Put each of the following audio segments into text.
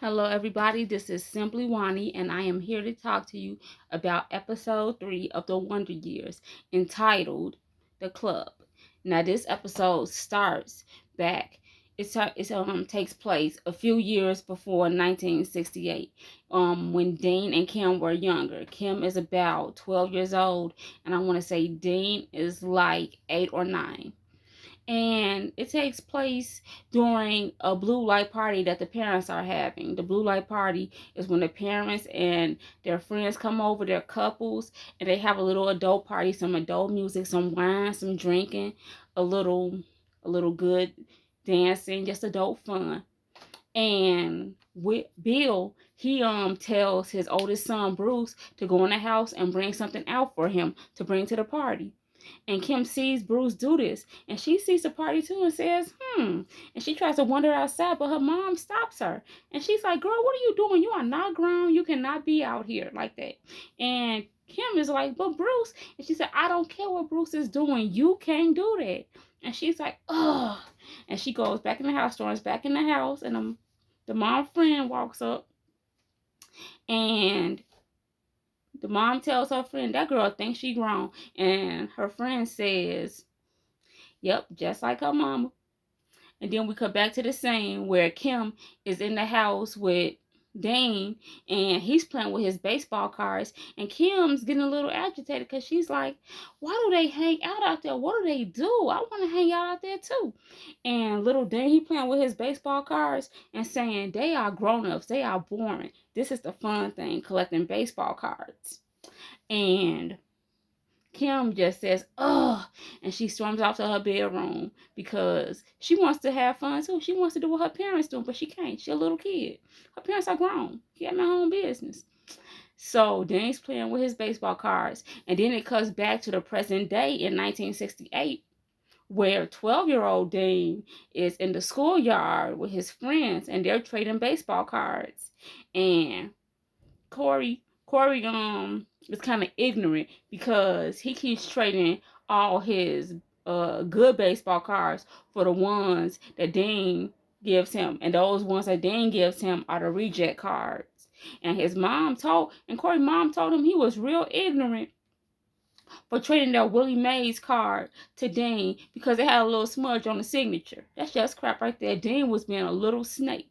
Hello, everybody. This is Simply Wani, and I am here to talk to you about episode 3 of The Wonder Years, entitled The Club. Now, this episode starts back. It takes place a few years before 1968, when Dean and Kim were younger. Kim is about 12 years old, and I want to say Dean is like 8 or 9, and it takes place during a blue light party that the parents are having. The blue light party is when the parents and their friends come over, they're couples, and they have a little adult party, some adult music, some wine, some drinking, a little good dancing, just adult fun. And with Bill, he tells his oldest son Bruce to go in the house and bring something out for him to bring to the party. And Kim sees Bruce do this, and she sees the party too and says, And she tries to wander outside, but her mom stops her. And she's like, Girl, what are you doing? You are not grown. You cannot be out here like that. And Kim is like, But Bruce. And she said, I don't care what Bruce is doing. You can't do that. And she's like, Ugh. And she goes back in the house, storms back in the house, and the mom friend walks up, and the mom tells her friend, That girl thinks she grown. And her friend says, Yep, just like her mama. And then we come back to the scene where Kim is in the house with Dane, and he's playing with his baseball cards, and Kim's getting a little agitated because she's like, Why do they hang out there? What do they do? I want to hang out there too. And little Dane, he playing with his baseball cards and saying, They are grown-ups. They are boring. This is the fun thing, collecting baseball cards. And Kim just says, ugh, and she storms off to her bedroom because she wants to have fun too. She wants to do what her parents do, but she can't. She's a little kid. Her parents are grown. She had my own business. So Dane's playing with his baseball cards, and then it cuts back to the present day in 1968, where 12-year-old Dane is in the schoolyard with his friends, and they're trading baseball cards. And Corey is kind of ignorant because he keeps trading all his good baseball cards for the ones that Dean gives him, and those ones that Dean gives him are the reject cards. And Corey's mom told him he was real ignorant for trading that Willie Mays card to Dean because it had a little smudge on the signature. That's just crap right there. Dean was being a little snake.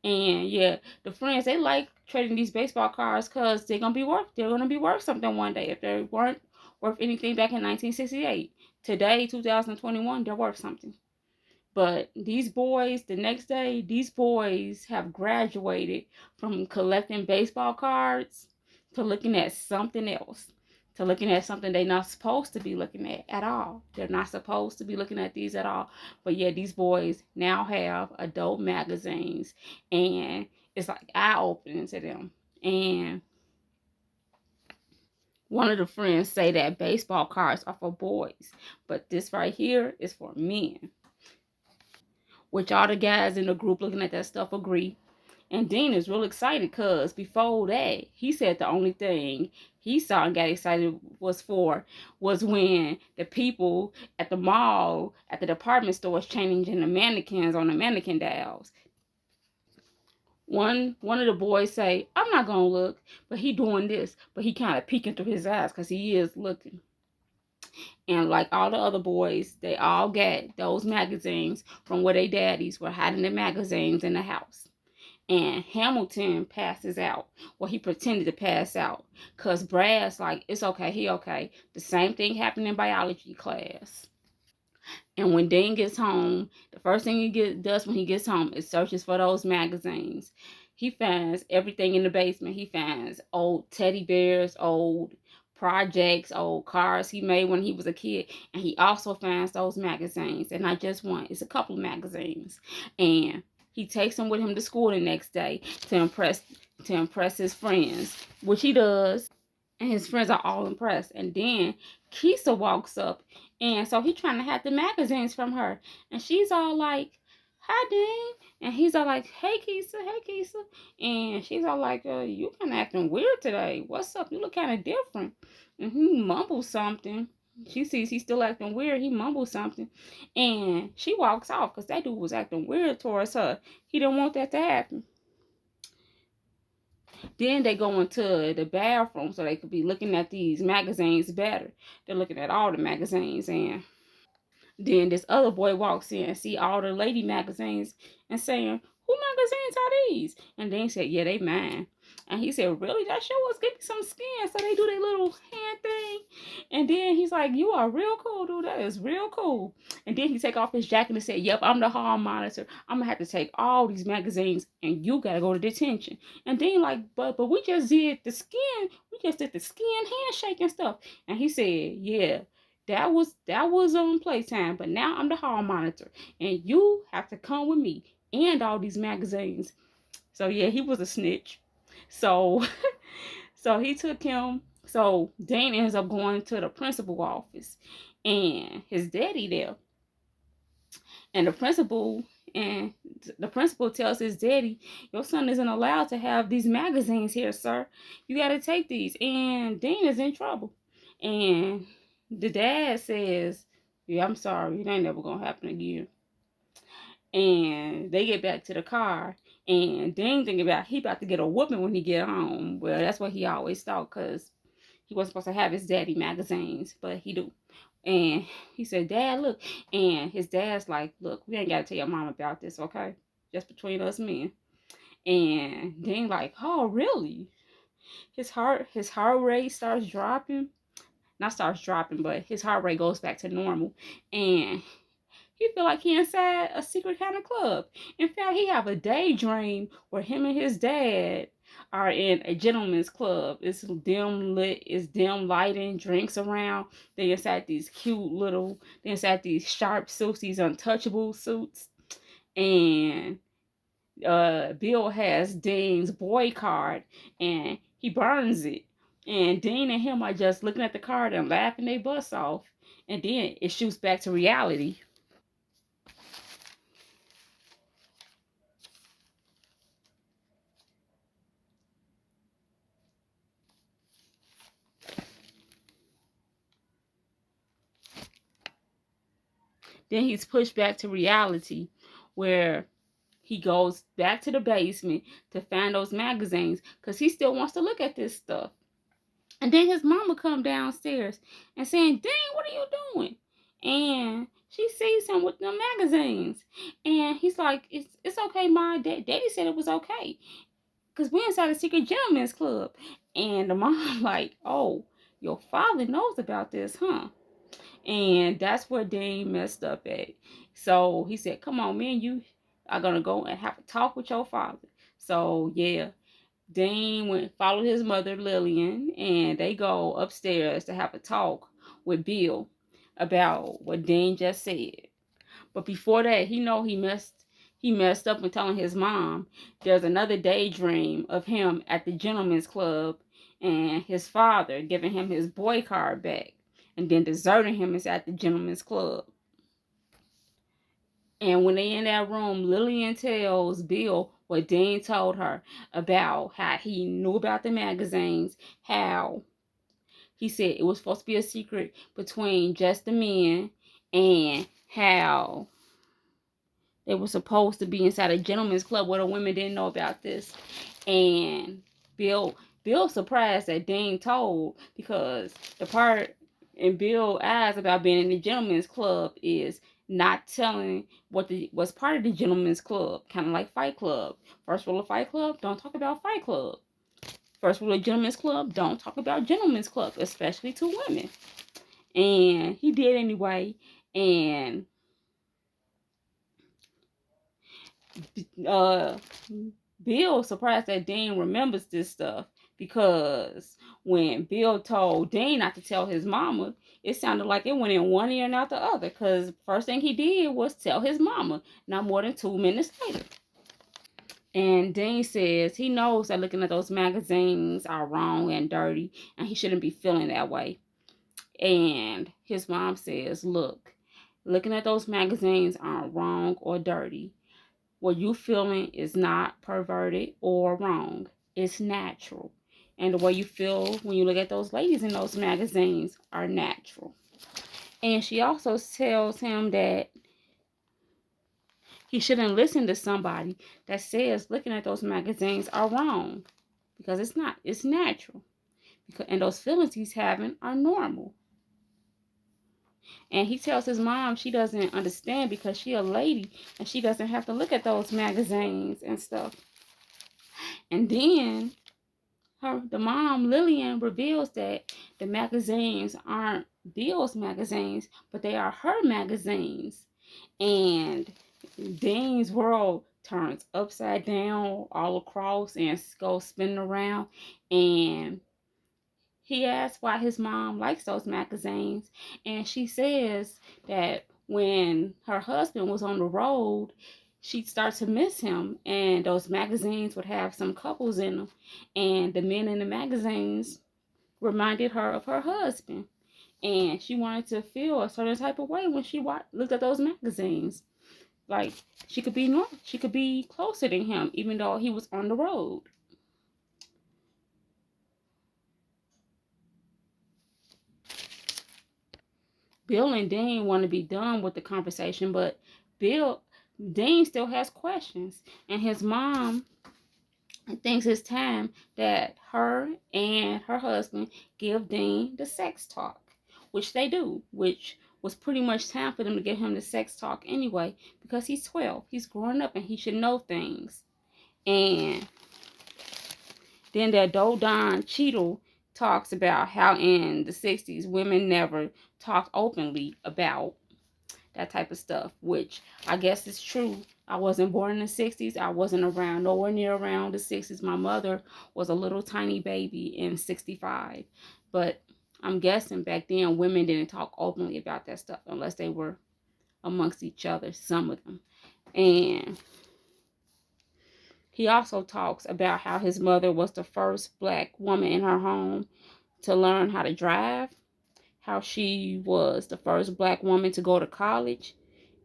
And yeah, the friends, they like trading these baseball cards because they're gonna be worth something one day. If they weren't worth anything back in 1968, today 2021, they're worth something. But these boys, the next day, these boys have graduated from collecting baseball cards to looking at something else, to looking at something they're not supposed to be looking at all. They're not supposed to be looking at these at all. But yeah, these boys now have adult magazines, and it's like eye opening to them. And one of the friends say that baseball cards are for boys, but this right here is for men, which all the guys in the group looking at that stuff agree. And Dean is real excited because before that, he said the only thing he saw and got excited was when the people at the mall, at the department stores changing the mannequins on the mannequin dolls. One of the boys say, I'm not gonna look, but he doing this, but he kind of peeking through his eyes because he is looking. And like all the other boys, they all get those magazines from where their daddies were hiding the magazines in the house. And Hamilton passes out. Well, he pretended to pass out because Brad's like, it's okay, he okay. The same thing happened in biology class. And when Dean gets home, the first thing does when he gets home is searches for those magazines. He finds everything in the basement. He finds old teddy bears, old projects, old cars he made when he was a kid, and he also finds those magazines. And not just one; it's a couple of magazines. And he takes them with him to school the next day to impress his friends, which he does, and his friends are all impressed. And then Keisha walks up, and so he's trying to have the magazines from her, and she's all like, "Hi, Dean," and he's all like, hey, Keisha," and she's all like, "You kind of acting weird today. What's up? You look kind of different." And he mumbles something. She sees he's still acting weird. He mumbles something, and she walks off because that dude was acting weird towards her. He didn't want that to happen. Then they go into the bathroom so they could be looking at these magazines better. They're looking at all the magazines, and then this other boy walks in and see all the lady magazines and saying, "Who magazines are these?" And then he said, "Yeah, they mine." And he said, "Really? That show us give me some skin." So they do their little hand thing. And then he's like, "You are real cool, dude. That is real cool." And then he take off his jacket and said, "Yep, I'm the hall monitor. I'm gonna have to take all these magazines and you gotta go to detention." And then like, but we just did the skin, we just did the skin handshake and stuff. And he said, "Yeah, that was on playtime, but now I'm the hall monitor, and you have to come with me and all these magazines." So yeah, he was a snitch. So so he took him. So Dane ends up going to the principal office, and his daddy there, and and the principal tells his daddy, "Your son isn't allowed to have these magazines here, sir. You got to take these." And Dean is in trouble. And the dad says, "Yeah, I'm sorry. It ain't never going to happen again." And they get back to the car. And Dean thinking about he about to get a whooping when he get home. Well, that's what he always thought, because he wasn't supposed to have his daddy magazines, but he do. And he said, "Dad, look." And his dad's like, "Look, we ain't got to tell your mom about this, okay? Just between us men." And then like, "Oh, really?" His heart rate starts dropping. Not starts dropping, but his heart rate goes back to normal. And he feel like he inside a secret kind of club. In fact, he have a daydream where him and his dad are in a gentleman's club. It's dim lit, it's dim lighting, drinks around. They inside these they inside these sharp suits, these untouchable suits. And Bill has Dean's boy card, and he burns it. And Dean and him are just looking at the card and laughing their butts off. And then it shoots back to reality. Then he's pushed back to reality, where he goes back to the basement to find those magazines because he still wants to look at this stuff. And then his mama come downstairs and saying, "Dang, what are you doing?" And she sees him with the magazines. And he's like, "It's okay, Ma. Daddy said it was okay. Because we inside a secret gentleman's club." And the mom like, "Oh, your father knows about this, huh?" And that's where Dean messed up at. So he said, "Come on, me and you are gonna go and have a talk with your father." So yeah, Dean went followed his mother Lillian, and they go upstairs to have a talk with Bill about what Dean just said. But before that, he messed up when telling his mom there's another daydream of him at the gentleman's club and his father giving him his boy card back and then deserting him is at the gentleman's club. And when they in that room, Lillian tells Bill what Dean told her about how he knew about the magazines, how he said it was supposed to be a secret between just the men, and how they were supposed to be inside a gentleman's club where the women didn't know about this. And Bill surprised that Dean told, because the part in Bill's eyes about being in the gentleman's club is not telling what was part of the gentleman's club, kind of like Fight Club. First rule of Fight Club: don't talk about Fight Club. First rule of Gentlemen's Club: don't talk about Gentlemen's Club, especially to women. And he did anyway. And uh Bill surprised that Dean remembers this stuff, because when Bill told Dean not to tell his mama, it sounded like it went in one ear and out the other. Because first thing he did was tell his mama, not more than 2 minutes later. And Dean says he knows that looking at those magazines are wrong and dirty, and he shouldn't be feeling that way. And his mom says, "Look, looking at those magazines aren't wrong or dirty. What you feeling is not perverted or wrong. It's natural. And the way you feel when you look at those ladies in those magazines are natural." And she also tells him that he shouldn't listen to somebody that says looking at those magazines are wrong. because it's not. It's natural. And those feelings he's having are normal. And he tells his mom she doesn't understand because she a lady and she doesn't have to look at those magazines and stuff. And then the mom, Lillian, reveals that the magazines aren't Bill's magazines, but they are her magazines. And Dean's world turns upside down all across and goes spinning around. And he asks why his mom likes those magazines. And she says that when her husband was on the road, she'd start to miss him. And those magazines would have some couples in them. And the men in the magazines reminded her of her husband. And she wanted to feel a certain type of way when she looked at those magazines. Like she could be closer than him, even though he was on the road. Bill and Dean want to be done with the conversation, but Dean still has questions, and his mom thinks it's time that her and her husband give Dean the sex talk, which they do, which was pretty much time for them to give him the sex talk anyway, because he's 12, he's growing up, and he should know things. And then that Don Cheadle talks about how in the 60s women never talked openly about that type of stuff, which I guess is true. I wasn't born in the 60s. I wasn't around, nowhere near around the 60s. My mother was a little tiny baby in 65. But I'm guessing back then women didn't talk openly about that stuff unless they were amongst each other, some of them. And he also talks about how his mother was the first black woman in her home to learn how to drive, how she was the first black woman to go to college,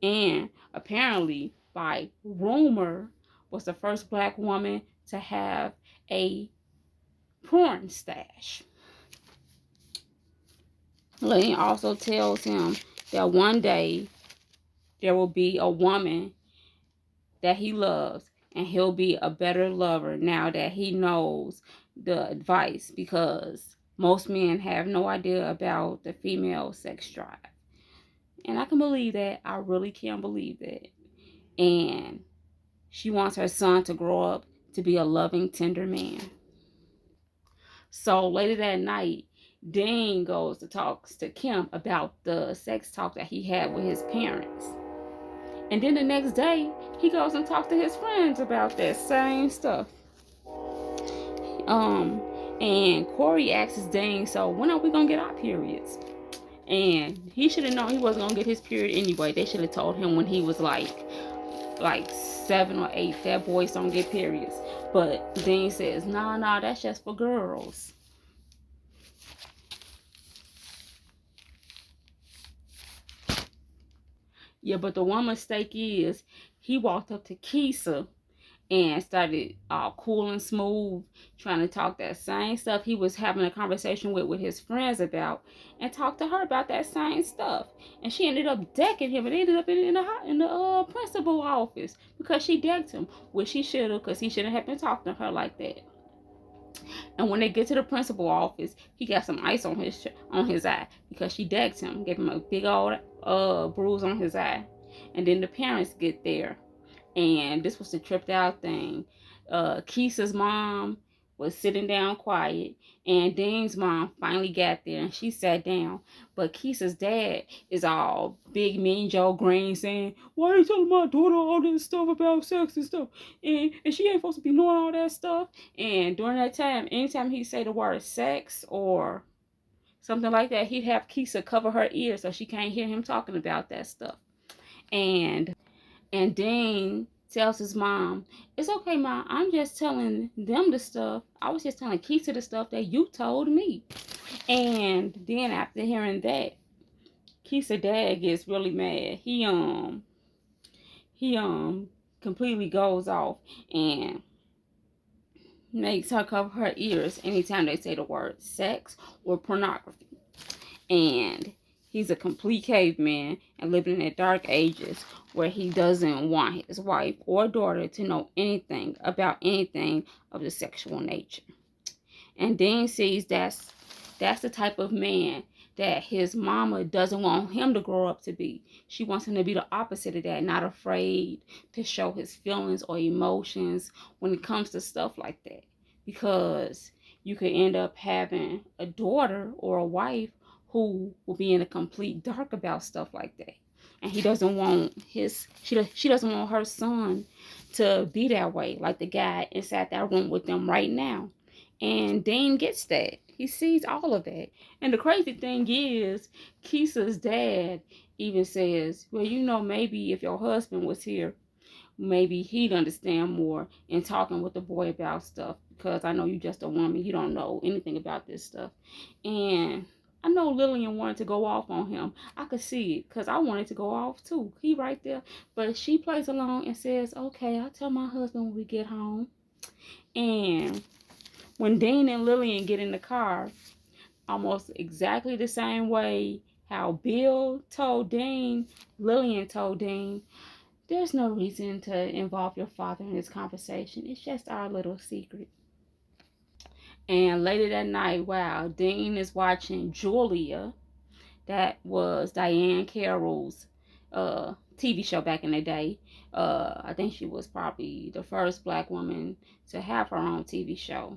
and apparently, by rumor, was the first black woman to have a porn stash. Lillian also tells him that one day there will be a woman that he loves, and he'll be a better lover now that he knows the advice, because most men have no idea about the female sex drive. And I can believe that. I really can believe that. And she wants her son to grow up to be a loving, tender man. So later that night, Dean goes to talk to Kim about the sex talk that he had with his parents. And then the next day, he goes and talks to his friends about that same stuff. And Corey asks Dean, so when are we gonna get our periods? And he should have known he wasn't gonna get his period anyway. They should have told him when he was like 7 or 8 that boys don't get periods. But Dean says, nah, that's just for girls. Yeah, but the one mistake is he walked up to Keisha and started cool and smooth, trying to talk that same stuff he was having a conversation with his friends about, and talked to her about that same stuff. And she ended up decking him, and ended up in the principal office because she decked him, which she should have, because he shouldn't have been talking to her like that. And when they get to the principal office, he got some ice on his eye because she decked him, gave him a big old bruise on his eye. And then the parents get there, and this was the tripped out thing. Keisha's mom was sitting down quiet, and Dean's mom finally got there, and she sat down. But Keisha's dad is all big mean Joe Green, saying, why are you telling my daughter all this stuff about sex and stuff? And she ain't supposed to be knowing all that stuff. And during that time, anytime he say the word sex or something like that, he'd have Keisha cover her ears so she can't hear him talking about that stuff. And Dean tells his mom, it's okay, Mom, I'm just telling them the stuff. I was just telling Keisha the stuff that you told me. And then after hearing that, Keisha's dad gets really mad. He completely goes off and makes her cover her ears anytime they say the word sex or pornography. And he's a complete caveman and living in the dark ages where he doesn't want his wife or daughter to know anything about anything of the sexual nature. And Dean sees that's the type of man that his mama doesn't want him to grow up to be. She wants him to be the opposite of that, not afraid to show his feelings or emotions when it comes to stuff like that. Because you could end up having a daughter or a wife who will be in a complete dark about stuff like that. And he doesn't want she doesn't want her son to be that way, like the guy inside that room with them right now. And Dean gets that. He sees all of that. And the crazy thing is, Keesa's dad even says, well, maybe if your husband was here, maybe he'd understand more in talking with the boy about stuff, because I know you just a woman. You don't know anything about this stuff. And I know Lillian wanted to go off on him. I could see it because I wanted to go off too. He right there. But she plays along and says, okay, I'll tell my husband when we get home. And when Dean and Lillian get in the car, almost exactly the same way how Bill told Dean, Lillian told Dean, there's no reason to involve your father in this conversation. It's just our little secret. And later that night, wow, Dean is watching Julia. That was Diane Carroll's TV show back in the day. I think she was probably the first black woman to have her own TV show.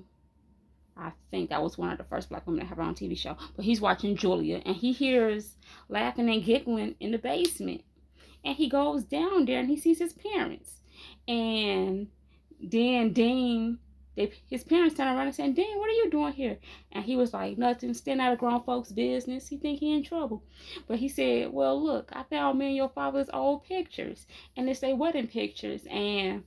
I think that was one of the first black women to have her own TV show. But he's watching Julia, and he hears laughing and giggling in the basement. And he goes down there and he sees his parents. And then Dean, his parents turn around and say, Dean, what are you doing here? And he was like, nothing, staying out of grown folks' business. He think he in trouble. But he said, well, look, I found me and your father's old pictures. And it's their wedding pictures. And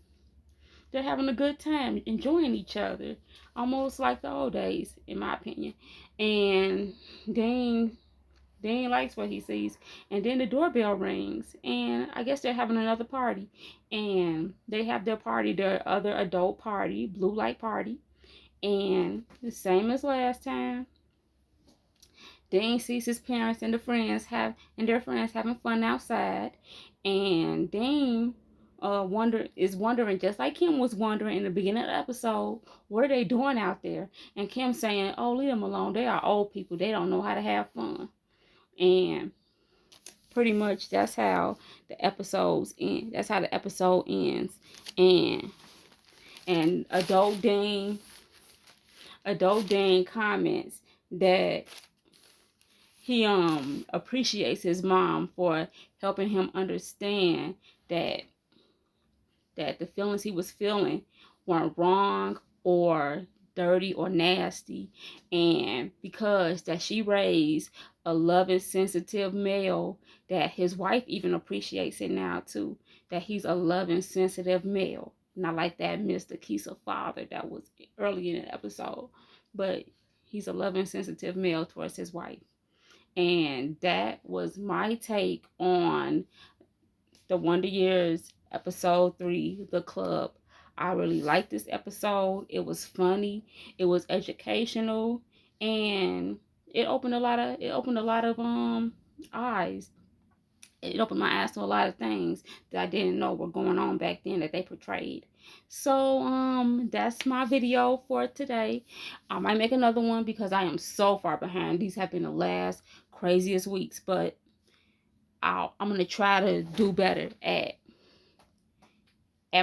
they're having a good time, enjoying each other. Almost like the old days, in my opinion. And Dean likes what he sees. And then the doorbell rings. And I guess they're having another party. And they have their party, their other adult party, blue light party. And the same as last time, Dean sees his parents and their friends having fun outside. And Dean wondering, just like Kim was wondering in the beginning of the episode, what are they doing out there? And Kim saying, oh, leave them alone. They are old people. They don't know how to have fun. And pretty much that's how the episodes end. That's how the episode ends. And adult Dean comments that he appreciates his mom for helping him understand that the feelings he was feeling weren't wrong or dirty or nasty, and because that she raised a loving, sensitive male, that his wife even appreciates it now too, that he's a loving, sensitive male, not like that Mr. Keesa father that was early in the episode, but he's a loving, sensitive male towards his wife. And that was my take on the Wonder Years episode 3, The Club. I really liked this episode. It was funny, it was educational, and it opened a lot of eyes. It opened my eyes to a lot of things that I didn't know were going on back then that they portrayed. So that's my video for today. I might make another one because I am so far behind. These have been the last craziest weeks, but I'm gonna try to do better at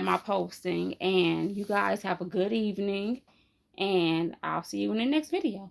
my posting. And you guys have a good evening, and I'll see you in the next video.